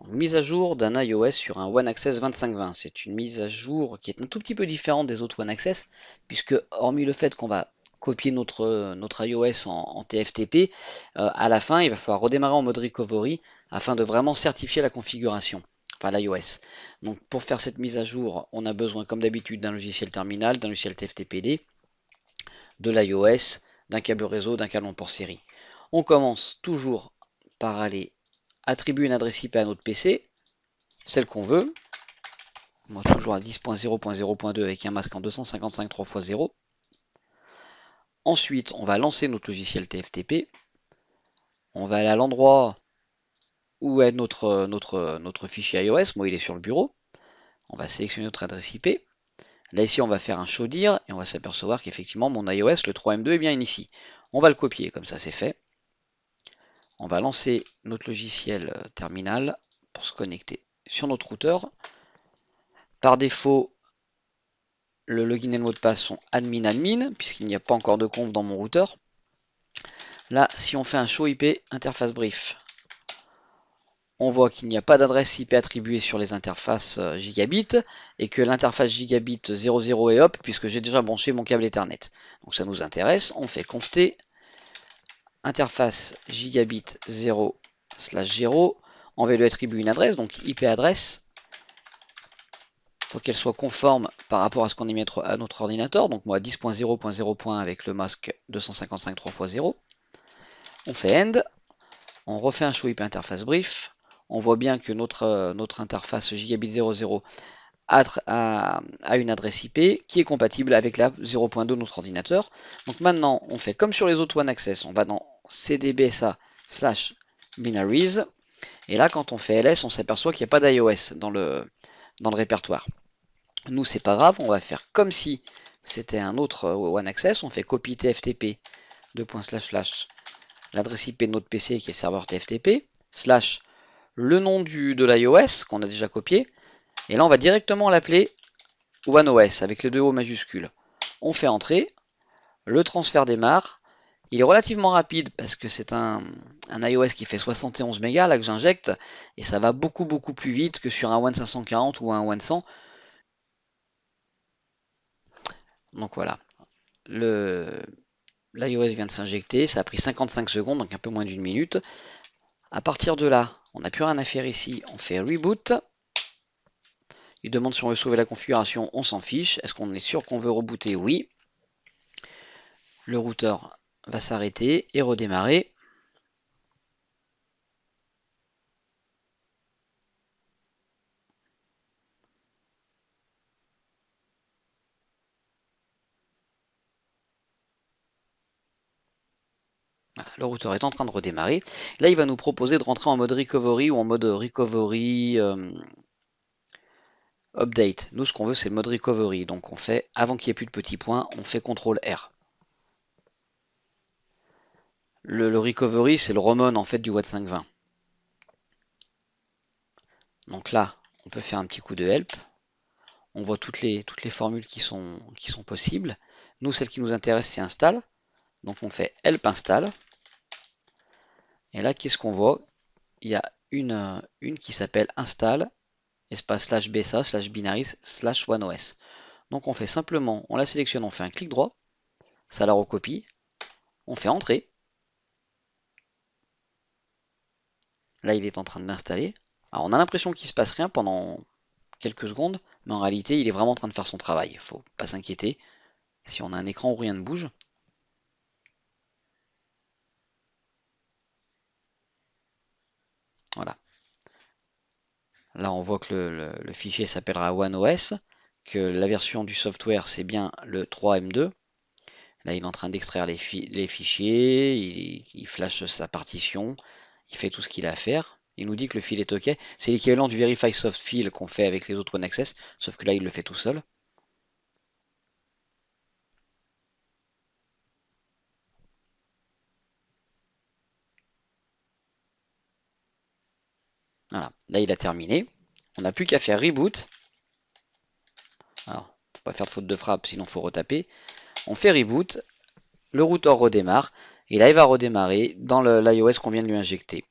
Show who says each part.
Speaker 1: Mise à jour d'un iOS sur un One Access 2520. C'est une mise à jour qui est un tout petit peu différente des autres One Access, puisque hormis le fait qu'on va copier notre iOS en TFTP, à la fin il va falloir redémarrer en mode recovery afin de vraiment certifier la configuration, enfin l'iOS. Donc pour faire cette mise à jour, on a besoin comme d'habitude d'un logiciel terminal, d'un logiciel TFTPD, de l'iOS, d'un câble réseau, d'un câble en port série. On commence toujours par aller attribuer une adresse IP à notre PC, celle qu'on veut. Moi, toujours à 10.0.0.2 avec un masque en 255 3x0. Ensuite, on va lancer notre logiciel TFTP. On va aller à l'endroit où est notre fichier iOS. Moi, il est sur le bureau. On va sélectionner notre adresse IP. Là, ici, on va faire un show dir et on va s'apercevoir qu'effectivement, mon iOS, le 3M2, est bien ici. On va le copier, comme ça, c'est fait. On va lancer notre logiciel terminal pour se connecter sur notre routeur. Par défaut, le login et le mot de passe sont admin, puisqu'il n'y a pas encore de conf dans mon routeur. Là, si on fait un show IP interface brief, on voit qu'il n'y a pas d'adresse IP attribuée sur les interfaces gigabit et que l'interface gigabit 00 est up puisque j'ai déjà branché mon câble Ethernet. Donc ça nous intéresse. On fait conft interface gigabit 0/0. On va lui attribuer une adresse, donc IP adresse. Il faut qu'elle soit conforme par rapport à ce qu'on est mis à notre ordinateur. Donc moi 10.0.0. avec le masque 255 3x0. On fait end. On refait un show IP interface brief. On voit bien que notre interface gigabit 00 a une adresse IP qui est compatible avec la 0.2 de notre ordinateur. Donc maintenant, on fait comme sur les autres One Access. On va dans cdbsa/binaries. Et là, quand on fait ls, on s'aperçoit qu'il n'y a pas d'iOS dans le répertoire. Nous, c'est pas grave. On va faire comme si c'était un autre One Access. On fait copie tftp l'adresse IP de notre PC qui est le serveur TFTP, slash le nom de l'iOS qu'on a déjà copié, et là on va directement l'appeler OneOS avec les deux O majuscules. On fait entrer, le transfert démarre, il est relativement rapide parce que c'est un iOS qui fait 71 mégas là que j'injecte, et ça va beaucoup plus vite que sur un One 540 ou un One 100. Donc voilà, l'iOS vient de s'injecter, ça a pris 55 secondes, donc un peu moins d'une minute. À partir de là, on n'a plus rien à faire ici, on fait reboot. Il demande si on veut sauver la configuration, on s'en fiche. Est-ce qu'on est sûr qu'on veut rebooter? Oui. Le routeur va s'arrêter et redémarrer. Voilà, le routeur est en train de redémarrer. Là, il va nous proposer de rentrer en mode recovery ou en mode recovery update. Nous, ce qu'on veut, c'est le mode recovery. Donc, on fait, avant qu'il n'y ait plus de petits points, on fait CTRL R. Le recovery, c'est le remon en fait du Watt 520. Donc là, on peut faire un petit coup de help. On voit toutes les formules qui sont possibles. Nous, celle qui nous intéresse, c'est install. Donc on fait help install. Et là, qu'est-ce qu'on voit? Il y a une qui s'appelle install, espace slash bsa slash binaries slash oneOS. Donc on fait simplement, on la sélectionne, on fait un clic droit, ça la recopie, on fait entrer. Là, il est en train de l'installer. Alors on a l'impression qu'il ne se passe rien pendant quelques secondes, mais en réalité, il est vraiment en train de faire son travail. Il ne faut pas s'inquiéter. Si on a un écran où rien ne bouge, voilà. Là, on voit que le fichier s'appellera OneOS, que la version du software, c'est bien le 3M2. Là, il est en train d'extraire les fichiers, il flash sa partition, il fait tout ce qu'il a à faire. Il nous dit que le fil est OK. C'est l'équivalent du Verify Soft File qu'on fait avec les autres One Access, sauf que là, il le fait tout seul. Voilà, là, il a terminé. On n'a plus qu'à faire Reboot. Alors, faut pas faire de faute de frappe, sinon il faut retaper. On fait Reboot, le routeur redémarre, et là, il va redémarrer dans l'iOS qu'on vient de lui injecter.